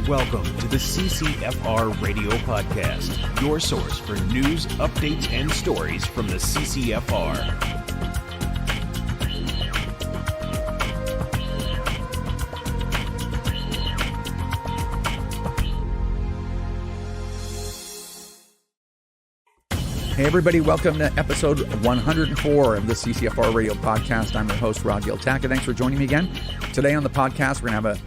Welcome to the CCFR Radio Podcast, your source for news, updates, and stories from the CCFR. Hey everybody, welcome to episode 104 of the CCFR Radio Podcast. I'm your host, Rod Giltaka. Thanks for joining me again. Today on the podcast, we're going to have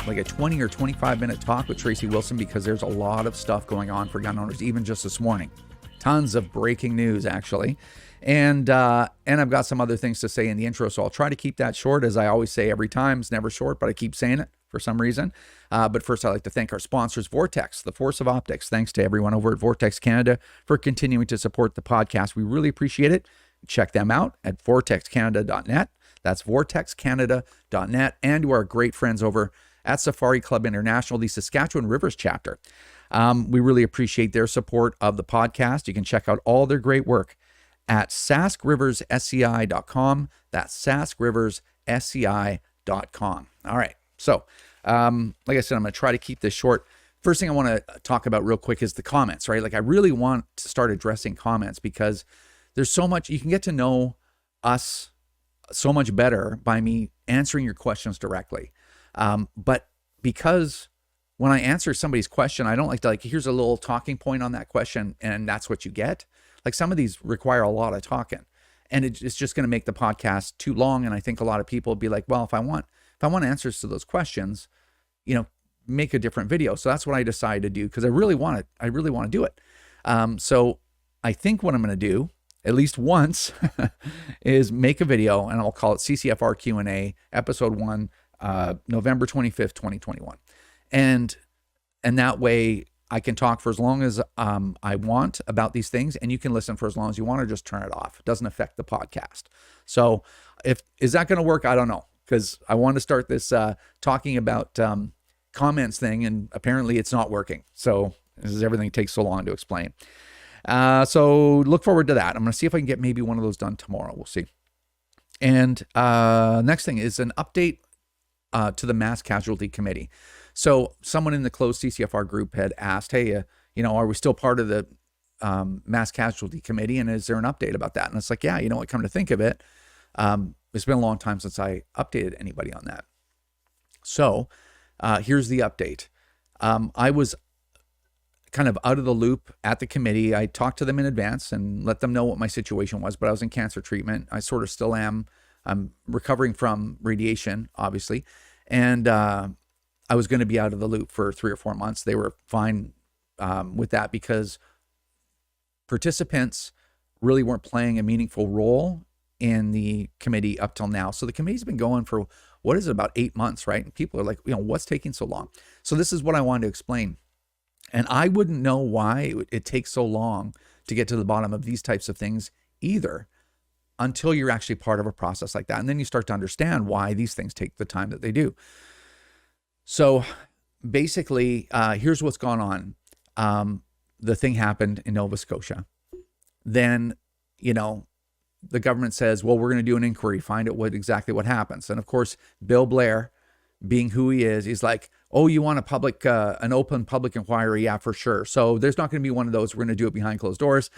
a 20 or 25 minute talk with Tracey Wilson because there's a lot of stuff going on for gun owners, even just this morning. Tons of breaking news, actually. And I've got some other things to say in the intro, so I'll try to keep that short. As I always say every time, it's never short, but I keep saying it for some reason. But first, I'd like to thank our sponsors, Vortex, the Force of Optics. Thanks to everyone over at Vortex Canada for continuing to support the podcast. We really appreciate it. Check them out at vortexcanada.net. That's vortexcanada.net. And to our great friends over at Safari Club International, the Saskatchewan Rivers chapter. We really appreciate their support of the podcast. You can check out all their great work at saskriverssci.com. That's saskriverssci.com. All right. So, like I said, I'm going to try to keep this short. First thing I want to talk about real quick is the comments, right? Like I really want to start addressing comments because there's so much, you can get to know us so much better by me answering your questions directly. But because when I answer somebody's question, I don't like to here's a little talking point on that question and that's what you get. Like some of these require a lot of talking and it's just going to make the podcast too long. And I think a lot of people will be like, well, if I want answers to those questions, make a different video. So that's what I decided to do because I really want to do it. So I think what I'm going to do, at least once, is make a video and I'll call it CCFR Q&A, episode 1, November 25th, 2021. And that way I can talk for as long as I want about these things and you can listen for as long as you want or just turn it off. It doesn't affect the podcast. So is that going to work? I don't know. Because I want to start this talking about comments thing, and apparently it's not working. So this is everything takes so long to explain. So look forward to that. I'm going to see if I can get maybe one of those done tomorrow. We'll see. And next thing is an update to the Mass Casualty Committee. So someone in the closed CCFR group had asked, hey, are we still part of the Mass Casualty Committee? And is there an update about that? And it's like, yeah, what, come to think of it, it's been a long time since I updated anybody on that. So here's the update. I was kind of out of the loop at the committee. I talked to them in advance and let them know what my situation was, but I was in cancer treatment. I sort of still am. I'm recovering from radiation, obviously. And I was going to be out of the loop for 3 or 4 months. They were fine with that because participants really weren't playing a meaningful role in the committee up till now. So the committee's been going for, what is it, about 8 months, right? And people are like, what's taking so long? So this is what I wanted to explain. And I wouldn't know why it takes so long to get to the bottom of these types of things either until you're actually part of a process like that. And then you start to understand why these things take the time that they do. So basically, here's what's gone on. The thing happened in Nova Scotia. Then, the government says, well, we're going to do an inquiry, find out exactly what happens. And of course, Bill Blair, being who he is, he's like, oh, you want an open public inquiry? Yeah, for sure. So there's not going to be one of those. We're going to do it behind closed doors,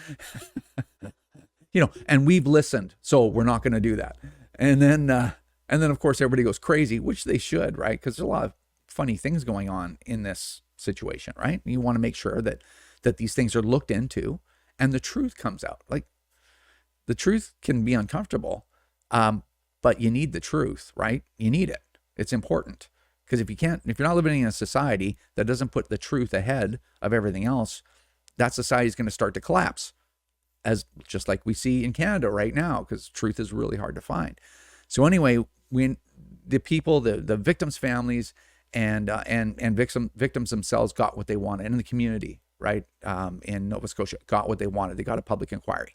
and we've listened. So we're not going to do that. And then of course, everybody goes crazy, which they should, right? Because there's a lot of funny things going on in this situation, right? You want to make sure that these things are looked into and the truth comes out. Like, the truth can be uncomfortable, but you need the truth, right? You need it. It's important because if you're not living in a society that doesn't put the truth ahead of everything else, that society is going to start to collapse, as just like we see in Canada right now, because truth is really hard to find. So anyway, when the people, the victims' families, and victims themselves got what they wanted, and the community, right, in Nova Scotia got what they wanted. They got a public inquiry.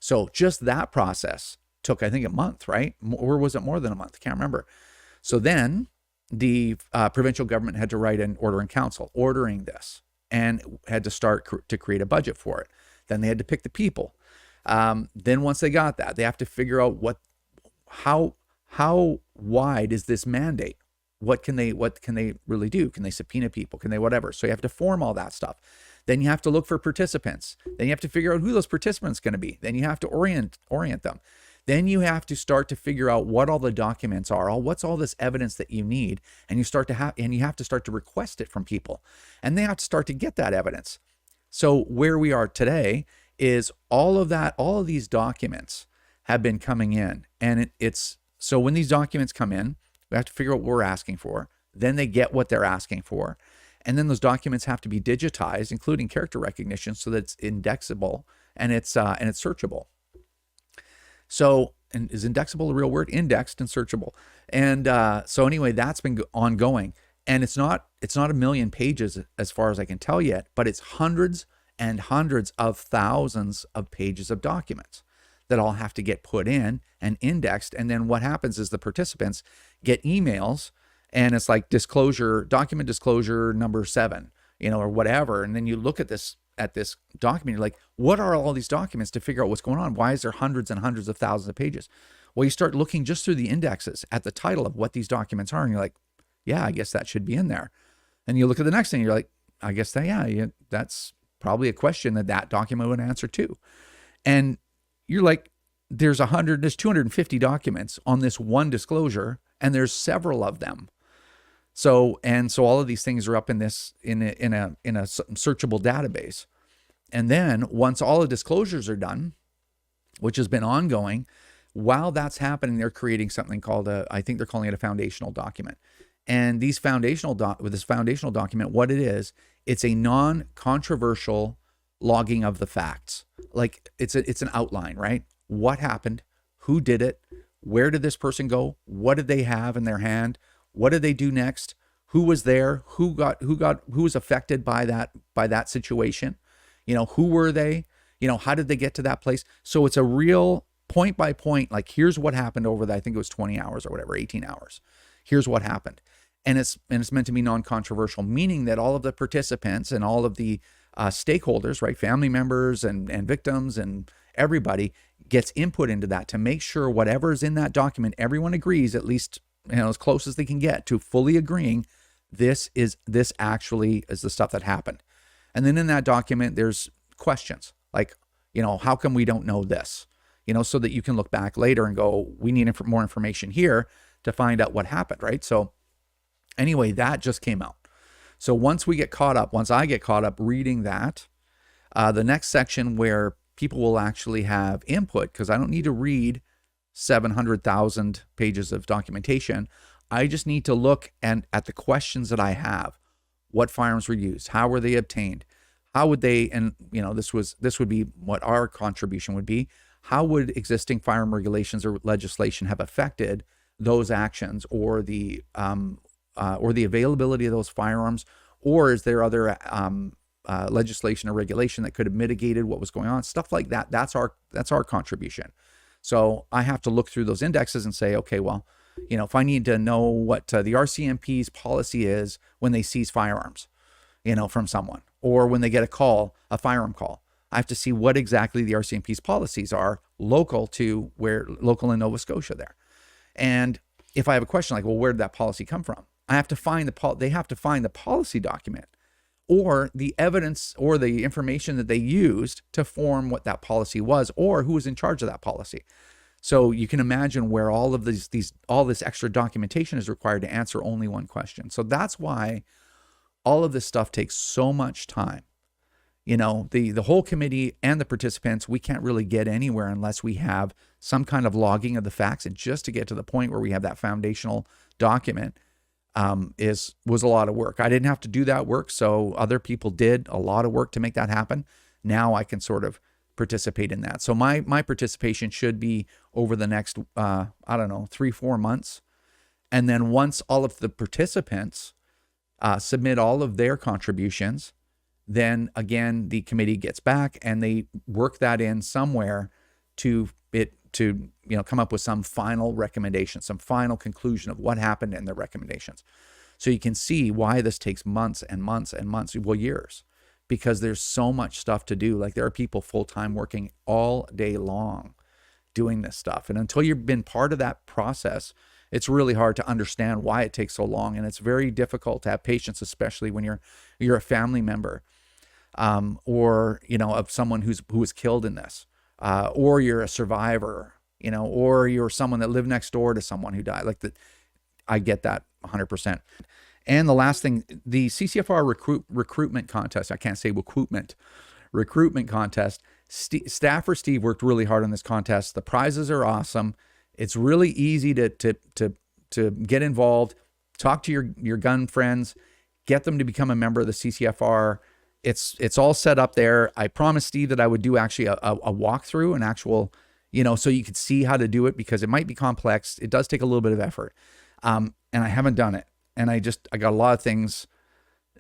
So just that process took, I think, a month, right? Or was it more than a month? I can't remember. So then the provincial government had to write an order in council ordering this and had to start to create a budget for it. Then they had to pick the people. Then once they got that, they have to figure out how wide is this mandate? what can they really do? Can they subpoena people? Can they whatever? So you have to form all that stuff. Then you have to look for participants. Then you have to figure out who those participants are going to be. Then you have to orient them. Then you have to start to figure out what all the documents are, what's all this evidence that you need, and you have to start to request it from people, and they have to start to get that evidence. So where we are today is all of these documents have been coming in, and so when these documents come in, we have to figure out what we're asking for. Then they get what they're asking for, and then those documents have to be digitized, including character recognition, so that it's indexable and it's searchable. So, and is indexable a real word? Indexed and searchable. And so anyway, that's been ongoing, and it's not a million pages as far as I can tell yet, but it's hundreds and hundreds of thousands of pages of documents that all have to get put in and indexed. And then what happens is the participants get emails, and it's like document disclosure number 7, or whatever. And then you look at this document, you're like, what are all these documents, to figure out what's going on? Why is there hundreds and hundreds of thousands of pages? Well, you start looking just through the indexes at the title of what these documents are, and you're like, yeah, I guess that should be in there. And you look at the next thing, you're like, I guess that's probably a question that document would answer too. And you're like, there's 250 documents on this one disclosure, and there's several of them. So all of these things are up in a searchable database. And then once all the disclosures are done, which has been ongoing, while that's happening, they're creating something called I think they're calling it a foundational document. And this foundational document, what it is, it's a non-controversial logging of the facts. Like it's an outline, right? What happened? Who did it? Where did this person go? What did they have in their hand? What did they do next? Who was there? Who was affected by that situation? Who were they? How did they get to that place? So it's a real point by point, like, here's what happened over I think it was 20 hours or whatever, 18 hours. Here's what happened. And it's meant to be non-controversial, meaning that all of the participants and all of the stakeholders, right, family members and victims and everybody gets input into that to make sure whatever's in that document, everyone agrees, at least as close as they can get to fully agreeing this actually is the stuff that happened. And then in that document, there's questions like, how come we don't know this? So that you can look back later and go, we need more information here to find out what happened, right? So anyway, that just came out. So once I get caught up reading that, the next section where people will actually have input, because I don't need to read 700,000 pages of documentation. I just need to look at the questions that I have. What firearms were used? How were they obtained? How would they, and this would be what our contribution would be. How would existing firearm regulations or legislation have affected those actions, or the availability of those firearms? Or is there other legislation or regulation that could have mitigated what was going on? Stuff like that. That's our contribution. So I have to look through those indexes and say, okay, well, if I need to know what the RCMP's policy is when they seize firearms, from someone, or when they get a firearm call, I have to see what exactly the RCMP's policies are local in Nova Scotia there. And if I have a question like, well, where did that policy come from? They have to find the policy document, or the evidence or the information that they used to form what that policy was, or who was in charge of that policy. So you can imagine where all of all this extra documentation is required to answer only one question. So that's why all of this stuff takes so much time. The whole committee and the participants, we can't really get anywhere unless we have some kind of logging of the facts. And just to get to the point where we have that foundational document was a lot of work. I didn't have to do that work, so other people did a lot of work to make that happen. Now I can sort of participate in that. So my participation should be over the next 3-4 months. And then once all of the participants submit all of their contributions, then again the committee gets back and they work that in somewhere to come up with some final recommendation, some final conclusion of what happened in their recommendations. So you can see why this takes months and months and months, well, years, because there's so much stuff to do. Like, there are people full-time working all day long doing this stuff. And until you've been part of that process it's really hard to understand why it takes so long, and it's very difficult to have patience, especially when you're a family member, or of someone who was killed in this, or you're a survivor, or you're someone that lived next door to someone who died. Like that, I get that 100%. And the last thing, the CCFR recruitment contest, I can't say recruitment contest. Staffer Steve worked really hard on this contest. The prizes are awesome. It's really easy to get involved, talk to your gun friends, get them to become a member of the CCFR. It's all set up there. I promised Steve that I would do actually a walkthrough, an actual, so you could see how to do it, because it might be complex. It does take a little bit of effort. And I haven't done it. And I got a lot of things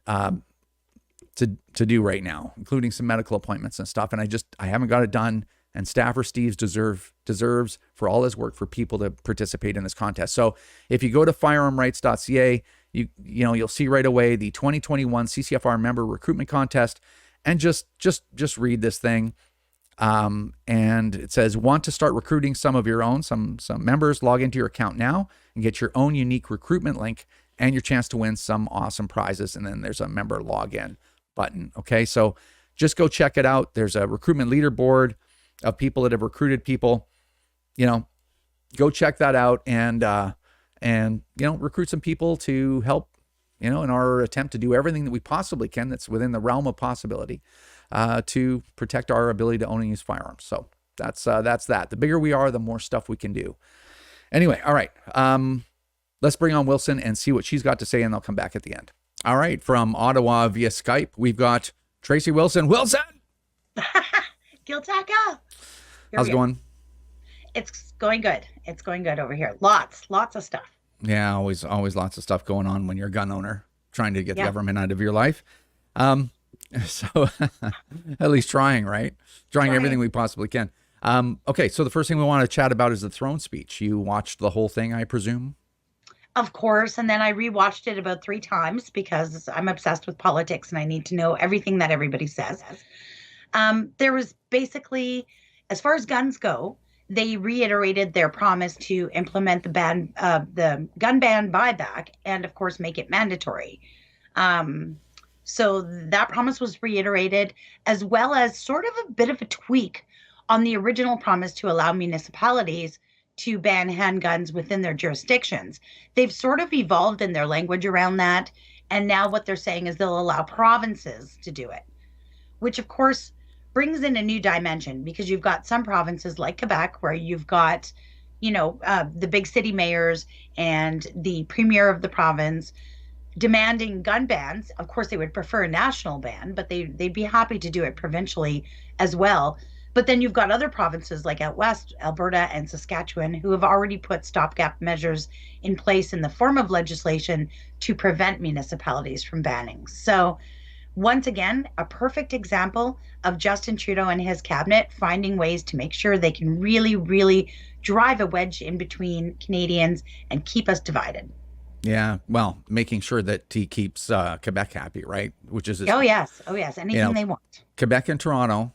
to do right now, including some medical appointments and stuff. And I haven't got it done. And Staffer Steve's deserves for all his work for people to participate in this contest. So if you go to firearmrights.ca, you'll see right away the 2021 CCFR member recruitment contest, and just read this thing. And it says, want to start recruiting some of your own, some members? Log into your account now and get your own unique recruitment link and your chance to win some awesome prizes. And then there's a member login button. Okay. So just go check it out. There's a recruitment leaderboard of people that have recruited people. Go check that out and recruit some people to help, in our attempt to do everything that we possibly can that's within the realm of possibility, to protect our ability to own and use firearms. So that's that. The bigger we are, the more stuff we can do. Anyway, all right. Let's bring on Wilson and see what she's got to say, and I'll come back at the end. All right. From Ottawa via Skype, we've got Tracey Wilson. Wilson! Giltaka! How's it going? It's going good. It's going good over here. Lots of stuff. Yeah, always lots of stuff going on when you're a gun owner, trying to get the government out of your life. So at least trying, right? Trying everything we possibly can. Okay, so the first thing we want to chat about is the throne speech. You watched the whole thing, I presume? Of course, and then I rewatched it about 3 times because I'm obsessed with politics and I need to know everything that everybody says. There was basically, as far as guns go, they reiterated their promise to implement the gun ban buyback, and of course make it mandatory. So that promise was reiterated, as well as sort of a bit of a tweak on the original promise to allow municipalities to ban handguns within their jurisdictions. They've sort of evolved in their language around that, and now what they're saying is they'll allow provinces to do it, which of course brings in a new dimension, because you've got some provinces like Quebec where you've got, the big city mayors and the premier of the province demanding gun bans. Of course, they would prefer a national ban, but they'd be happy to do it provincially as well. But then you've got other provinces like out west, Alberta and Saskatchewan, who have already put stopgap measures in place in the form of legislation to prevent municipalities from banning. So once again, a perfect example of Justin Trudeau and his cabinet finding ways to make sure they can really, really drive a wedge in between Canadians and keep us divided. Yeah, well, making sure that he keeps Quebec happy, right? Which is oh yes, anything they want. Quebec and Toronto,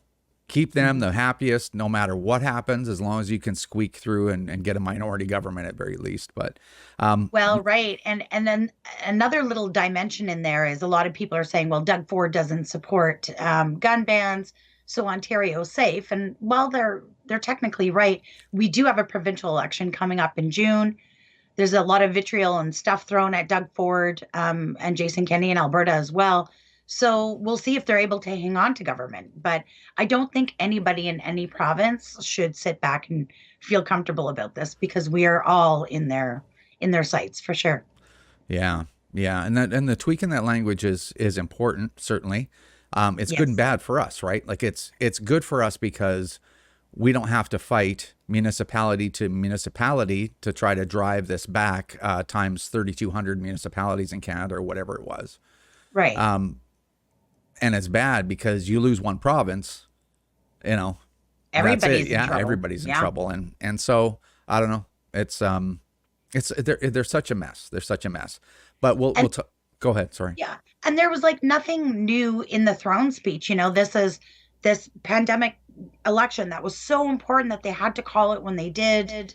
keep them the happiest, no matter what happens, as long as you can squeak through and get a minority government at very least. But well, right, and then another little dimension in there is a lot of people are saying, well, Doug Ford doesn't support gun bans, so Ontario's safe. And while they're technically right, we do have a provincial election coming up in June. There's a lot of vitriol and stuff thrown at Doug Ford and Jason Kenney in Alberta as well. So we'll see if they're able to hang on to government. But I don't think anybody in any province should sit back and feel comfortable about this, because we are all in their sights for sure. Yeah. And the tweak in that language is important, certainly. It's good and bad for us, right? Like it's good for us because we don't have to fight municipality to municipality to try to drive this back times 3,200 municipalities in Canada or whatever it was. Right. And it's bad because you lose one province, everybody's in trouble. Everybody's in trouble. And so I don't know. They're such a mess. They're such a mess. But we'll go ahead. Sorry. Yeah. And there was like nothing new in the throne speech. This pandemic election that was so important that they had to call it when they did.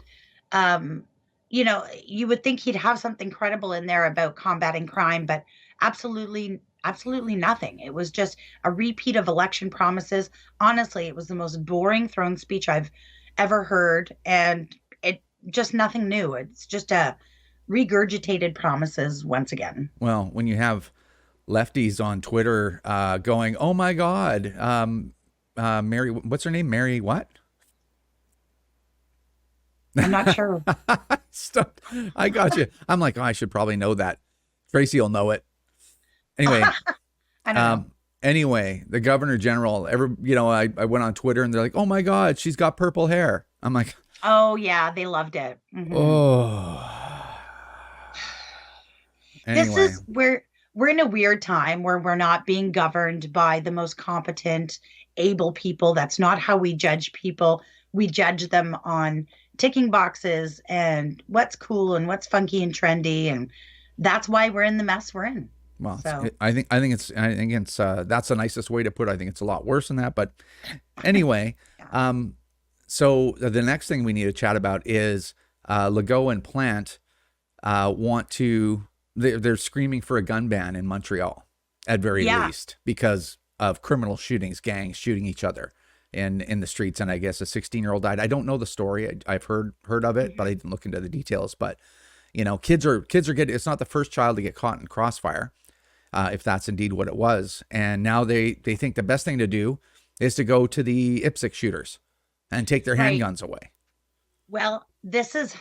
you would think he'd have something credible in there about combating crime, but absolutely nothing. It was just a repeat of election promises. Honestly, it was the most boring throne speech I've ever heard, and it just nothing new. It's just a regurgitated promises once again. Well, when you have lefties on Twitter going, "Oh my God, Mary, what's her name? Mary what?" I'm not sure. Stop. I got you. I'm like, oh, I should probably know that. Tracey will know it. Anyway, I don't know. Anyway, the governor general, I went on Twitter and they're like, "Oh my God, she's got purple hair." I'm like, Oh yeah, they loved it. Mhm. oh. This Anyway, is where we're in a weird time where we're not being governed by the most competent, able people. That's not how we judge people. We judge them on ticking boxes and what's cool and what's funky and trendy, and that's why we're in the mess we're in. well, So I think it's that's the nicest way to put it. I think it's a lot worse than that, but anyway, yeah. so the next thing we need to chat about is Legault and Plant want to. They're screaming for a gun ban in Montreal, at very Yeah. least, because of criminal shootings, gangs shooting each other in the streets. And I guess a 16-year-old died. I don't know the story. I've heard of it, but I didn't look into the details. But kids are getting. It's not the first child to get caught in crossfire, if that's indeed what it was. And now they think the best thing to do is to go to the IPSC shooters and take their Right. handguns away. Well, this is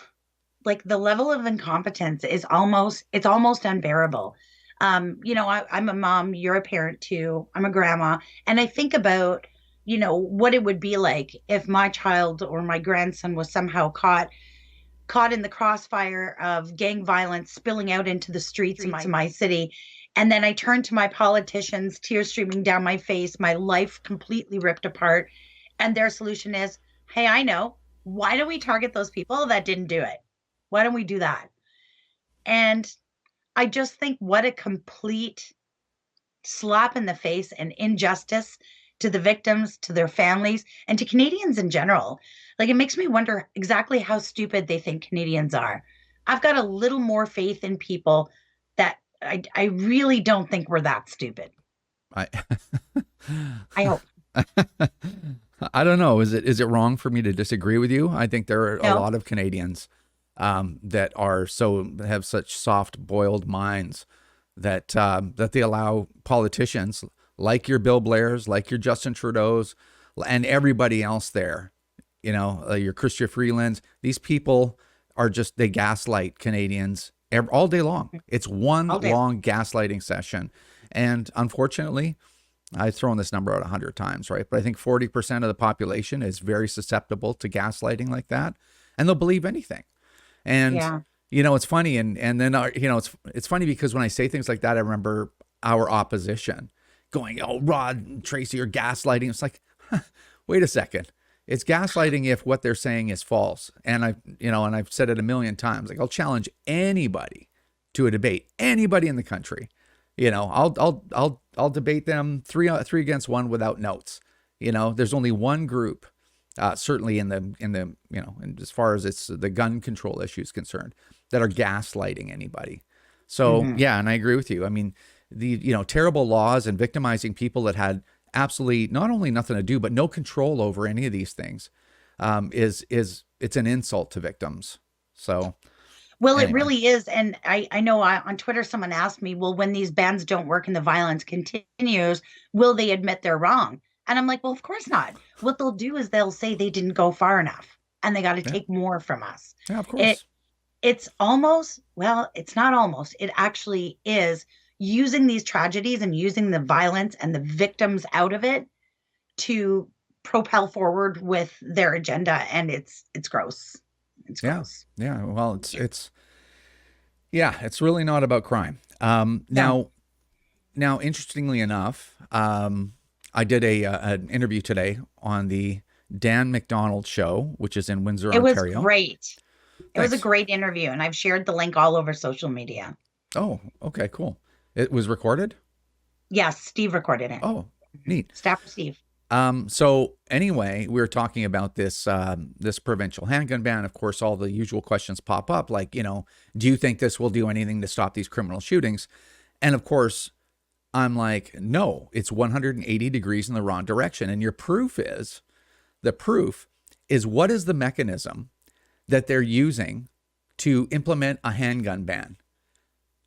like the level of incompetence is almost unbearable. I'm a mom, you're a parent too. I'm a grandma, and I think about, what it would be like if my child or my grandson was somehow caught in the crossfire of gang violence spilling out into the streets of my city. And then I turn to my politicians, tears streaming down my face, my life completely ripped apart. And their solution is, hey, I know. Why don't we target those people that didn't do it? Why don't we do that? And I just think what a complete slap in the face and injustice to the victims, to their families, and to Canadians in general. Like, it makes me wonder exactly how stupid they think Canadians are. I've got a little more faith in people that I really don't think we're that stupid. I I hope. I don't know. Is it wrong for me to disagree with you? I think there are a No. lot of Canadians that have such soft boiled minds that they allow politicians like your Bill Blairs, like your Justin Trudeau's, and everybody else there, your Chrystia Freelands. These people are they gaslight Canadians all day long. It's one All day. long gaslighting session. And unfortunately, I've thrown this number out 100 times, right? But I think 40% of the population is very susceptible to gaslighting like that, and they'll believe anything. And Yeah. it's funny, and then it's funny because when I say things like that, I remember our opposition going, "Oh, Rod and Tracey are gaslighting." It's like, wait a second. It's gaslighting if what they're saying is false. And I've said it a million times. Like, I'll challenge anybody to a debate, anybody in the country. I'll debate them three against one without notes. There's only one group, certainly in the as far as it's the gun control issue is concerned, that are gaslighting anybody. So yeah, and I agree with you. I mean, the terrible laws and victimizing people that had absolutely not only nothing to do but no control over any of these things it's an insult to victims. So. Well, Anyway. it really is. And I know on Twitter, someone asked me, well, when these bans don't work and the violence continues, will they admit they're wrong? And I'm like, well, of course not. What they'll do is they'll say they didn't go far enough and they got to take more from us. Yeah, of course. It's almost, well, it's not almost, it actually is using these tragedies and using the violence and the victims out of it to propel forward with their agenda. And it's gross. It's gross. Yeah. Well, it's really not about crime. Now, interestingly enough, I did an interview today on the Dan McDonald show, which is in Windsor, It was Ontario. great. It was a Thanks. great interview, and I've shared the link all over social media. Oh, okay, cool. It was recorded? Yes, Steve recorded it. Oh, neat. Staffer Steve. So anyway, we were talking about this provincial handgun ban. Of course, all the usual questions pop up, like, do you think this will do anything to stop these criminal shootings? And of course, I'm like, no, it's 180 degrees in the wrong direction. And the proof is what is the mechanism that they're using to implement a handgun ban?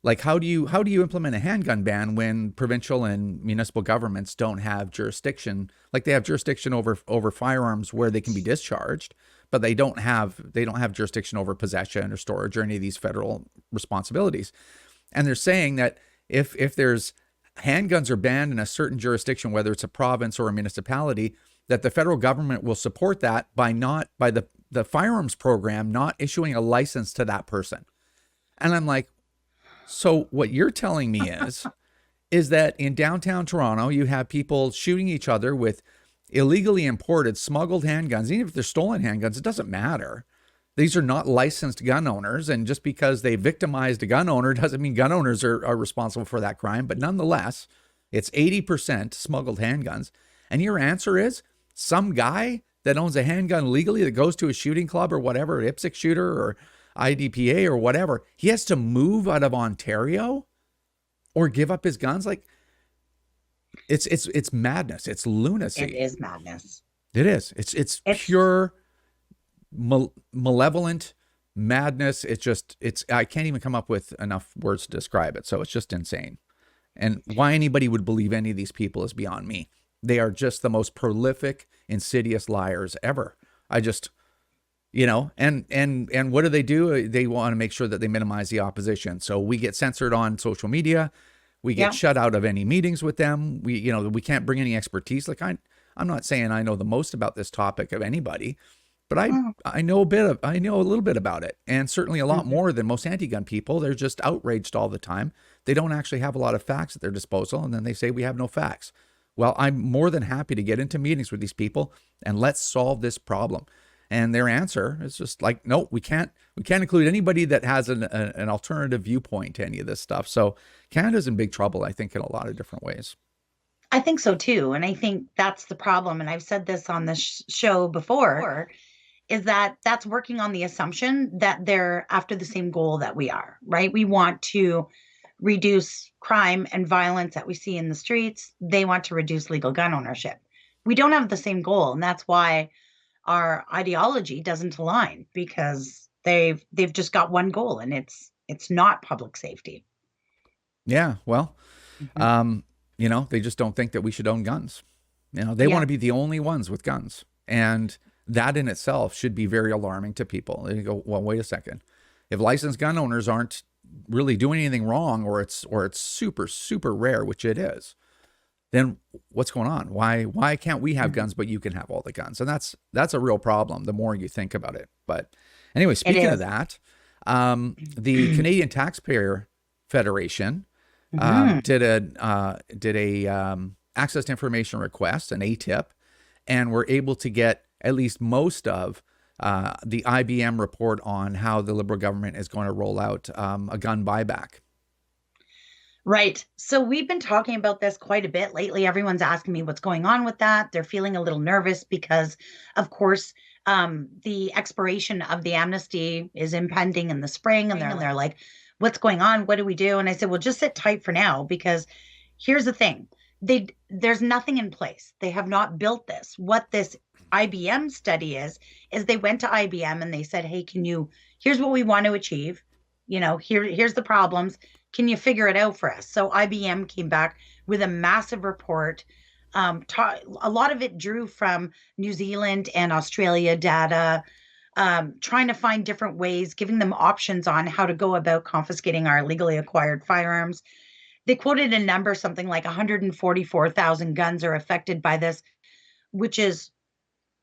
Like, how do you implement a handgun ban when provincial and municipal governments don't have jurisdiction? Like, they have jurisdiction over firearms where they can be discharged, but they don't have jurisdiction over possession or storage or any of these federal responsibilities. And they're saying that if there's handguns are banned in a certain jurisdiction, whether it's a province or a municipality, that the federal government will support that by the firearms program not issuing a license to that person. And I'm like, so what you're telling me is that in downtown Toronto, you have people shooting each other with illegally imported, smuggled handguns. Even if they're stolen handguns, it doesn't matter. These are not licensed gun owners. And just because they victimized a gun owner doesn't mean gun owners are responsible for that crime. But nonetheless, it's 80% smuggled handguns. And your answer is some guy that owns a handgun legally that goes to a shooting club or whatever, IPSC shooter or IDPA or whatever, he has to move out of Ontario or give up his guns. Like, it's madness. It's lunacy. It is madness. It is. It's pure malevolent madness. I can't even come up with enough words to describe it. So it's just insane. And why anybody would believe any of these people is beyond me. They are just the most prolific, insidious liars ever. And what do? They want to make sure that they minimize the opposition. So we get censored on social media. We get shut out of any meetings with them. We can't bring any expertise. Like, I'm not saying I know the most about this topic of anybody, but I know a little bit about it, and certainly a lot more than most anti-gun people. They're just outraged all the time. They don't actually have a lot of facts at their disposal, and then they say we have no facts. Well, I'm more than happy to get into meetings with these people and let's solve this problem. And their answer is just like, no, we can't include anybody that has an alternative viewpoint to any of this stuff. So Canada's in big trouble, I think, in a lot of different ways. I think so too. And I think that's the problem. And I've said this on the show before, is that that's working on the assumption that they're after the same goal that we are, right? We want to reduce crime and violence that we see in the streets. They want to reduce legal gun ownership. We don't have the same goal. And that's why our ideology doesn't align, because they've just got one goal, and it's not public safety. Yeah, well, they just don't think that we should own guns. They want to be the only ones with guns, and that in itself should be very alarming to people. And you go, well, wait a second. If licensed gun owners aren't really doing anything wrong, or it's super, super rare, which it is, then what's going on? Why can't we have guns, but you can have all the guns? And that's a real problem the more you think about it. But anyway, speaking of that, the Canadian Taxpayer Federation did a access to information request, an ATIP, and were able to get at least most of the IBM report on how the Liberal government is going to roll out a gun buyback. Right. So we've been talking about this quite a bit lately. Everyone's asking me what's going on with that. They're feeling a little nervous because, of course, the expiration of the amnesty is impending in the spring. And they're like, what's going on? What do we do? And I said, well, just sit tight for now, because here's the thing. There's nothing in place. They have not built this. What this IBM study is they went to IBM and they said, hey, here's what we want to achieve. Here's the problems. Can you figure it out for us? So IBM came back with a massive report. A lot of it drew from New Zealand and Australia data, trying to find different ways, giving them options on how to go about confiscating our legally acquired firearms. They quoted a number, something like 144,000 guns are affected by this, which is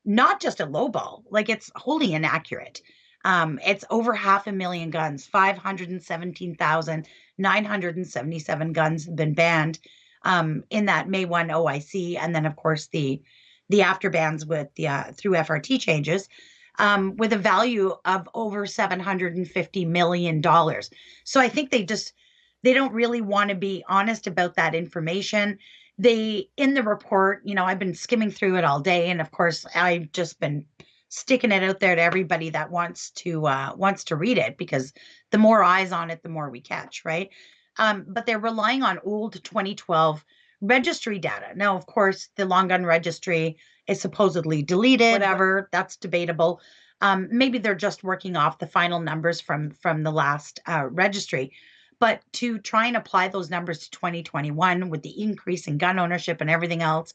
not just a lowball, like it's wholly inaccurate. It's over 500,000 guns, 517,977 guns have been banned in that May 1 OIC. And then, of course, the after bans with through FRT changes with a value of over $750 million. So I think they don't really want to be honest about that information. in the report, I've been skimming through it all day, and of course I've just been sticking it out there to everybody that wants to read it, because the more eyes on it, the more we catch, right? But they're relying on old 2012 registry data. Now, of course, the long gun registry is supposedly deleted, whatever, that's debatable. Maybe they're just working off the final numbers from the last registry. But to try and apply those numbers to 2021 with the increase in gun ownership and everything else,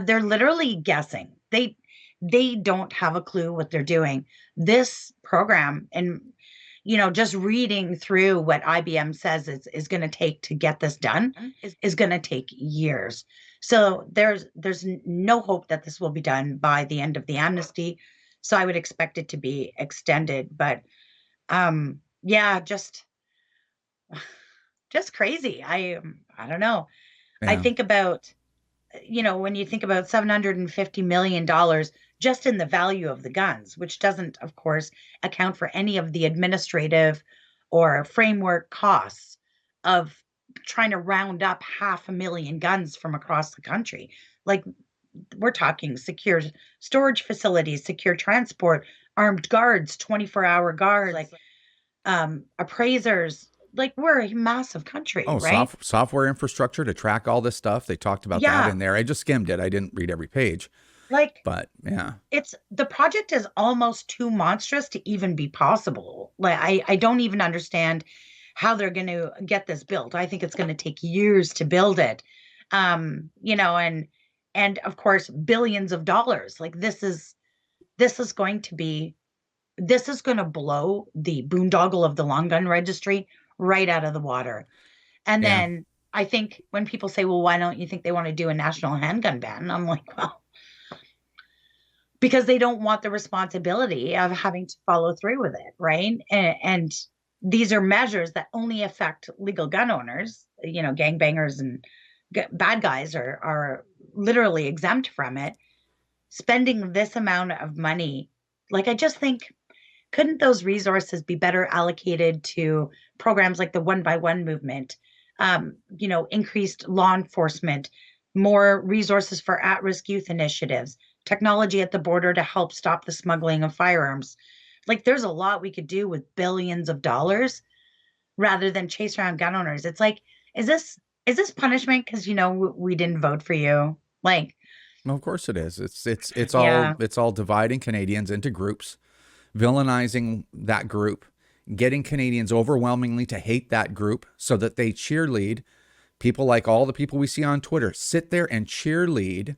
they're literally guessing. They don't have a clue what they're doing. This program, and just reading through what IBM says is going to take to get this done is going to take years. So there's no hope that this will be done by the end of the amnesty. So I would expect it to be extended. But yeah, just crazy. I don't know. Yeah. I think about, when you think about $750 million just in the value of the guns, which doesn't, of course, account for any of the administrative or framework costs of trying to round up 500,000 guns from across the country. Like, we're talking secure storage facilities, secure transport, armed guards, 24-hour guards, like appraisers. Like, we're a massive country, right? Software infrastructure to track all this stuff. They talked about that in there. I just skimmed it. I didn't read every page. But yeah, the project is almost too monstrous to even be possible. Like, I don't even understand how they're going to get this built. I think it's going to take years to build it. And of course, billions of dollars. Like, this is going to blow the boondoggle of the long gun registry right out of the water. And then I think when people say, well, why don't you think they want to do a national handgun ban? I'm like, well, because they don't want the responsibility of having to follow through with it, right? And these are measures that only affect legal gun owners. Gangbangers and bad guys are literally exempt from it. Spending this amount of money, like, I just think, couldn't those resources be better allocated to programs like the 1x1 movement, increased law enforcement, more resources for at-risk youth initiatives, technology at the border to help stop the smuggling of firearms? Like, there's a lot we could do with billions of dollars rather than chase around gun owners. It's like, is this punishment because we didn't vote for you? Like, well, of course it is. It's all dividing Canadians into groups, villainizing that group, getting Canadians overwhelmingly to hate that group so that they cheerlead people like all the people we see on Twitter, sit there and cheerlead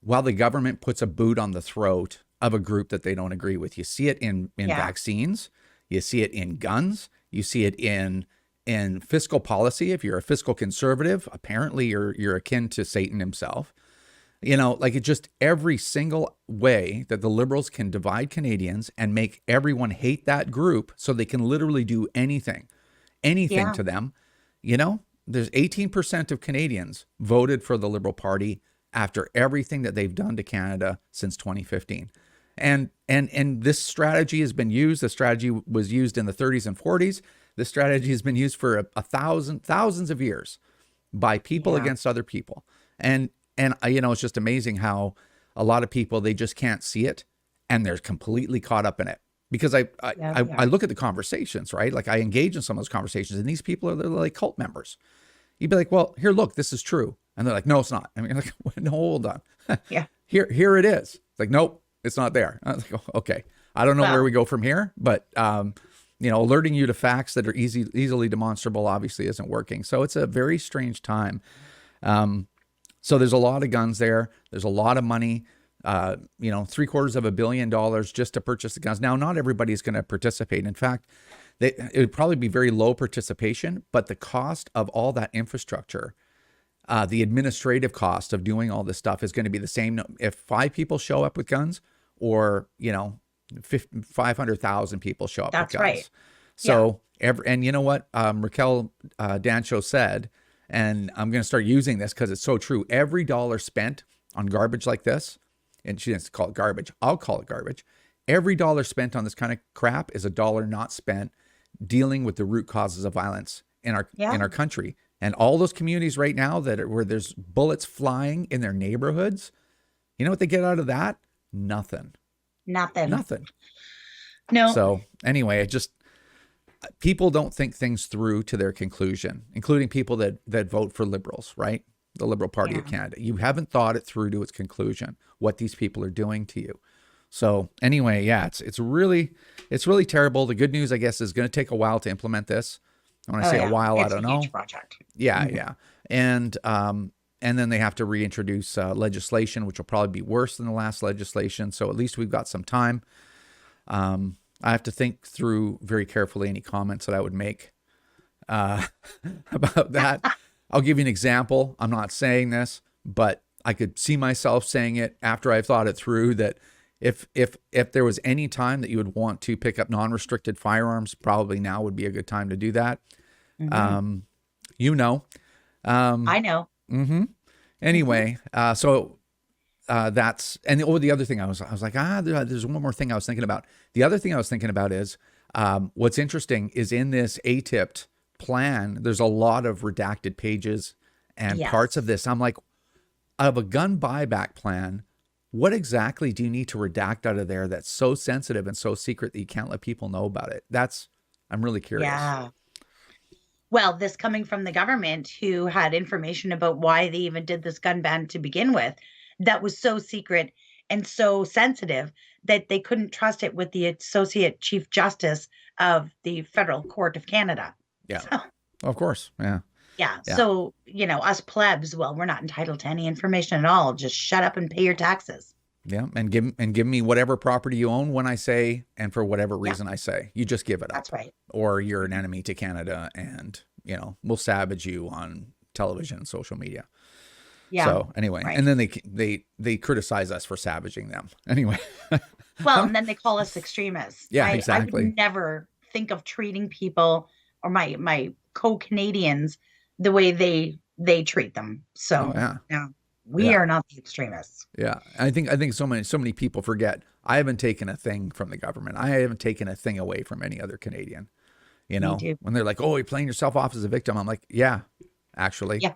while the government puts a boot on the throat of a group that they don't agree with. You see it in vaccines, you see it in guns, you see it in fiscal policy. If you're a fiscal conservative, apparently you're akin to Satan himself. Like, it just, every single way that the Liberals can divide Canadians and make everyone hate that group so they can literally do anything to them. There's 18% of Canadians voted for the Liberal Party after everything that they've done to Canada since 2015. And this strategy has been used. The strategy was used in the 30s and 40s. This strategy has been used for thousands of years by people against other people. And it's just amazing how a lot of people, they just can't see it and they're completely caught up in it. Because I look at the conversations, right? Like, I engage in some of those conversations, and these people are like cult members. You'd be like, well, here, look, this is true. And they're like, no, it's not. I mean, like, no, hold on. Yeah. Here it is. It's like, nope, it's not there. I was like, oh, okay. I don't know where we go from here, but alerting you to facts that are easily demonstrable obviously isn't working. So it's a very strange time. So there's a lot of guns there. There's a lot of money, $750 million just to purchase the guns. Now, not everybody's going to participate. In fact, it would probably be very low participation, but the cost of all that infrastructure, the administrative cost of doing all this stuff is going to be the same if 5 people show up with guns or, 500,000 people show up with guns. That's right. So, and you know what Raquel Dancho said, and I'm going to start using this because it's so true. Every dollar spent on garbage like this, and she didn't call it garbage, I'll call it garbage. Every dollar spent on this kind of crap is a dollar not spent dealing with the root causes of violence in our country. And all those communities right now where there's bullets flying in their neighborhoods, you know what they get out of that? Nothing. Nothing. No. No. So anyway, people don't think things through to their conclusion, including people that vote for Liberals, right? The Liberal Party of Canada. You haven't thought it through to its conclusion, what these people are doing to you. So anyway, yeah, it's really terrible. The good news, I guess, is going to take a while to implement this. When I say a while, I don't know. It's a huge project. Yeah, yeah. And then they have to reintroduce legislation, which will probably be worse than the last legislation. So at least we've got some time. I have to think through very carefully any comments that I would make about that. I'll give you an example. I'm not saying this, but I could see myself saying it after I've thought it through, that if there was any time that you would want to pick up non-restricted firearms, probably now would be a good time to do that. Mm-hmm. I know. Mm-hmm. Anyway, so that's, and the other thing I was like, there's one more thing I was thinking about. The other thing I was thinking about is what's interesting is in this ATIPT plan, there's a lot of redacted pages and parts of this. I'm like, out of a gun buyback plan, what exactly do you need to redact out of there that's so sensitive and so secret that you can't let people know about it? I'm really curious. Yeah. Well, this coming from the government, who had information about why they even did this gun ban to begin with, that was so secret and so sensitive that they couldn't trust it with the Associate Chief Justice of the Federal Court of Canada. Yeah. So, of course. Yeah. Yeah. So, us plebs, well, we're not entitled to any information at all. Just shut up and pay your taxes. Yeah. And give me whatever property you own when I say, and for whatever reason I say, you just give it up. That's right. Or you're an enemy to Canada, and, we'll savage you on television and social media. Yeah. So anyway, and then they criticize us for savaging them. Anyway. Well, and then they call us extremists. Yeah, exactly. I would never think of treating people or my co-Canadians the way they treat them. So we are not the extremists. Yeah. I think so many people forget. I haven't taken a thing from the government. I haven't taken a thing away from any other Canadian. When they're like, "Oh, you're playing yourself off as a victim," I'm like, "Yeah, actually." Yeah.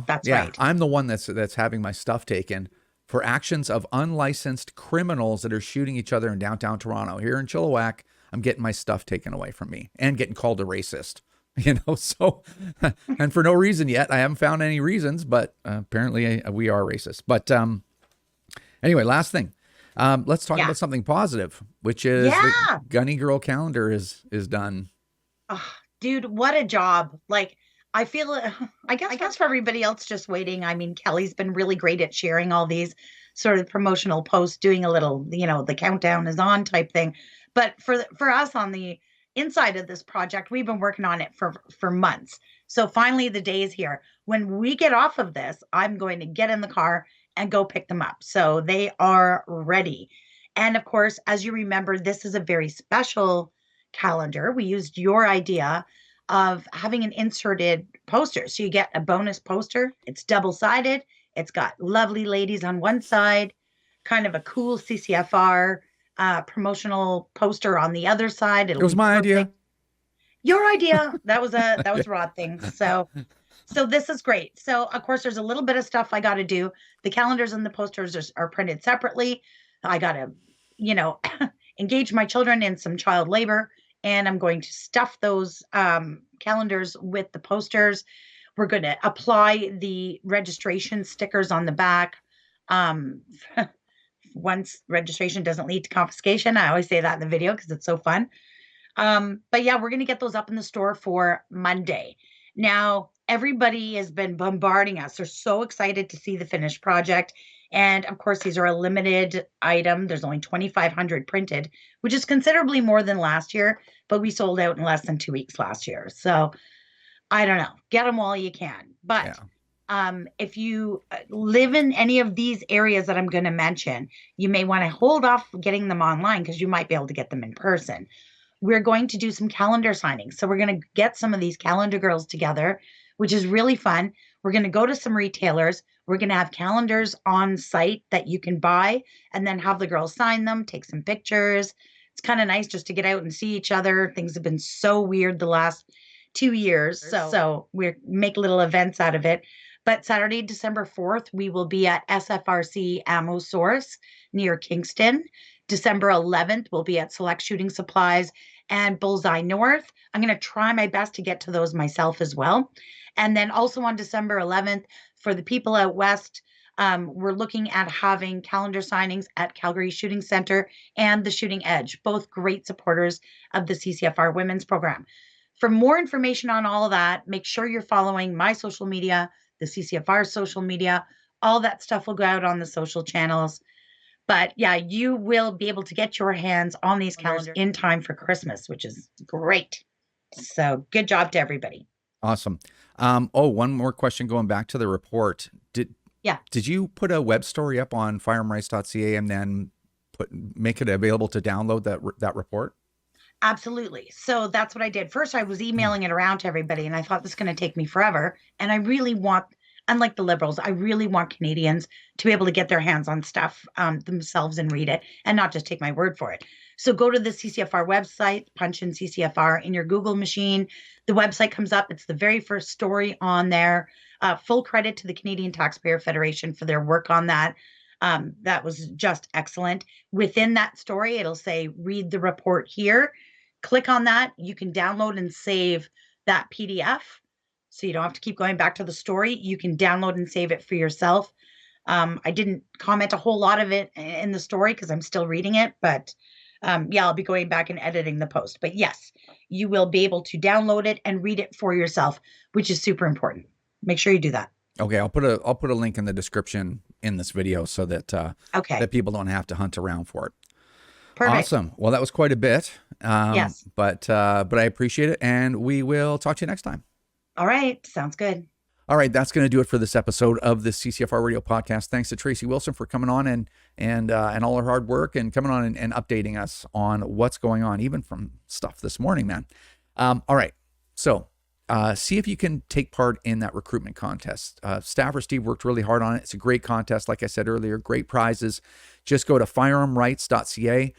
That's right. I'm the one that's having my stuff taken for actions of unlicensed criminals that are shooting each other in downtown Toronto. Here in Chilliwack, I'm getting my stuff taken away from me and getting called a racist. So, and for no reason yet. I haven't found any reasons, but apparently we are racist. But anyway, last thing. Let's talk about something positive, which is the Gunny Girl calendar is done. Oh, dude, what a job. Like, I feel, I guess for everybody else just waiting. I mean, Kelly's been really great at sharing all these sort of promotional posts, doing a little, the countdown is on type thing. But for us on the inside of this project, we've been working on it for months. So finally the day is here. When we get off of this, I'm going to get in the car and go pick them up. So they are ready. And of course, as you remember, this is a very special calendar. We used your idea of having an inserted poster. So you get a bonus poster. It's double-sided. It's got lovely ladies on one side, kind of a cool CCFR promotional poster on the other side. It was my idea. Your idea. That was Rod thing. So this is great. So of course there's a little bit of stuff I got to do. The calendars and the posters are printed separately. I got to, engage my children in some child labor, and I'm going to stuff those calendars with the posters. We're going to apply the registration stickers on the back. Once registration doesn't lead to confiscation. I always say that in the video because it's so fun. But yeah, we're going to get those up in the store for Monday. Now, everybody has been bombarding us. They're so excited to see the finished project. And of course, these are a limited item. There's only 2,500 printed, which is considerably more than last year, but we sold out in less than 2 weeks last year. So I don't know, get them while you can. But if you live in any of these areas that I'm going to mention, you may want to hold off getting them online because you might be able to get them in person. We're going to do some calendar signings. So we're going to get some of these calendar girls together, which is really fun. We're going to go to some retailers. We're going to have calendars on site that you can buy and then have the girls sign them, take some pictures. It's kind of nice just to get out and see each other. Things have been so weird the last 2 years. So we make little events out of it. But Saturday, December 4th, we will be at SFRC Ammo Source near Kingston. December 11th, we'll be at Select Shooting Supplies and Bullseye North. I'm going to try my best to get to those myself as well. And then also on December 11th, for the people out west, we're looking at having calendar signings at Calgary Shooting Center and the Shooting Edge, both great supporters of the CCFR Women's Program. For more information on all of that, make sure you're following my social media, the CCFR social media. All that stuff will go out on the social channels. But yeah, you will be able to get your hands on these calendars in time for Christmas, which is great. So good job to everybody. Awesome. One more question going back to the report. Did you put a web story up on firearmrights.ca and then make it available to download that report? Absolutely. So that's what I did. First, I was emailing it around to everybody, and I thought this is going to take me forever. And I really want, unlike the Liberals, I really want Canadians to be able to get their hands on stuff themselves and read it and not just take my word for it. So go to the CCFR website, punch in CCFR in your Google machine. The website comes up. It's the very first story on there. Full credit to the Canadian Taxpayer Federation for their work on that. That was just excellent. Within that story, it'll say, read the report here. Click on that. You can download and save that PDF. So you don't have to keep going back to the story. You can download and save it for yourself. I didn't comment a whole lot of it in the story because I'm still reading it, but I'll be going back and editing the post. But yes, you will be able to download it and read it for yourself, which is super important. Make sure you do that. Okay, I'll put a link in the description in this video so that that people don't have to hunt around for it. Perfect. Awesome. Well, that was quite a bit. Yes. But I appreciate it, and we will talk to you next time. All right. Sounds good. All right, that's going to do it for this episode of the CCFR Radio Podcast. Thanks to Tracey Wilson for coming on and all her hard work and coming on and updating us on what's going on, even from stuff this morning, man. All right, so see if you can take part in that recruitment contest. Staffer Steve worked really hard on it. It's a great contest, like I said earlier, great prizes. Just go to firearmrights.ca.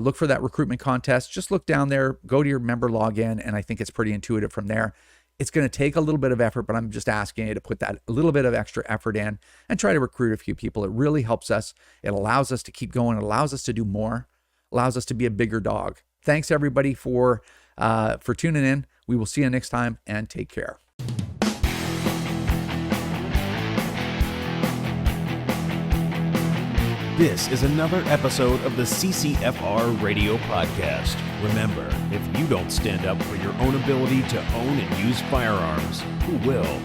Look for that recruitment contest. Just look down there, go to your member login, and I think it's pretty intuitive from there. It's going to take a little bit of effort, but I'm just asking you to put that a little bit of extra effort in and try to recruit a few people. It really helps us. It allows us to keep going. It allows us to do more, allows us to be a bigger dog. Thanks everybody for tuning in. We will see you next time, and take care. This is another episode of the CCFR Radio Podcast. Remember, if you don't stand up for your own ability to own and use firearms, who will?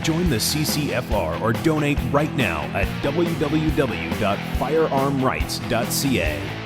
Join the CCFR or donate right now at www.firearmrights.ca.